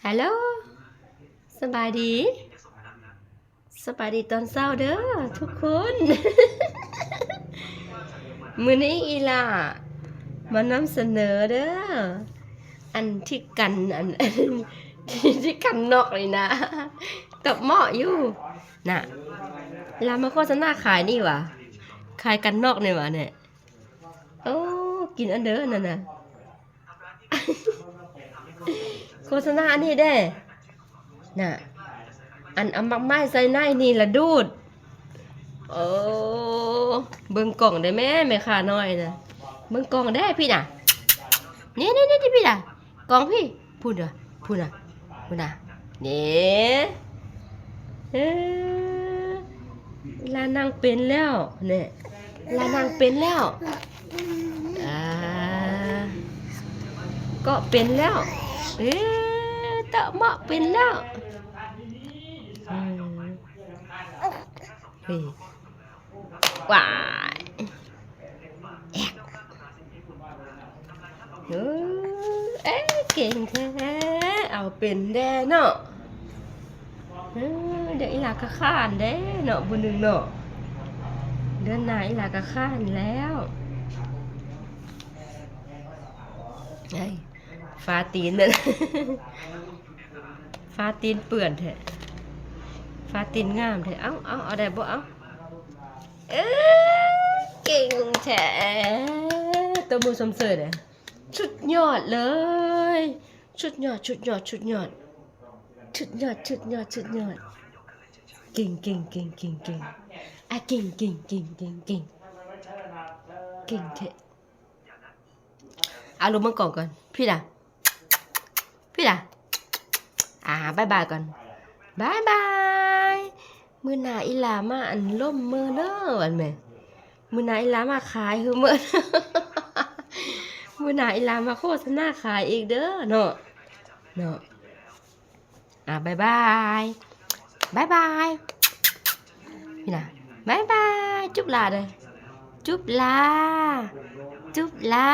ฮัลโหลสบายดีสบายดีตอนเช้าเด้อทุกคน มื้อนี้อีหล่ามานำเสนอเด้ออันที่กันที่กันนอกเลยนะกับเหมาะอยู่น่ะลามาโฆษณาขายนี่หวะขายกันนอกนี่หวะเนี่ยโอ้กินอันเด้อนั่นน่ะ โฆษณาอันนี้เด้น่ะอันเอามักไม้ใส่ในนี่ละดูดโอ้เบิ่งกล่องได้แม่แม่ค้าน้อยน่ะเบิ่งกล่องได้พี่น่ะนี่ที่พี่น่ะกล่องพี่พูดน่ะพูดน่ะพูดน่ะนี่เออลานางเป็นแล้วเนี่ยลานางเป็นแล้วอ่าก็เป็นแล้วเอ๊ะตะเหมาะเป็นแล้วเฮ้ยว้ายแอกเอ๊ะเก่งแท้เอาเป็นแด้เนาะเดี๋ยวอีหลากะข้านเด้เนาะบุญหนึ่งเนาะเดือนหน้าอีหลากะข้านแล้วไอ้ฟ้าตีนนั่น ฟ้าตีนเปื่อนแท้ฟ้าตีนงามแท้เอาได้บ่เอาเอ้เก่งแท้ตัวมือสมเสริฐอ่ะชุดยอดเลยชุดยอดเก่งอ่ะเก่งแท้เอาลงมาก่อนพี่ล่ะบ๊ายบายก่อนบ๊ายบายมื้อหน้าอีหลามาอันล่มมือเด้ออันแม่มื้อหน้าอีหลามาขายคือมื้อ มื้อหน้าอีหลามาโฆษณาขายอีกเด้อเนาะบ๊ายบายพี่น่ะบ๊ายบายจุ๊บลาเลยจุ๊บลา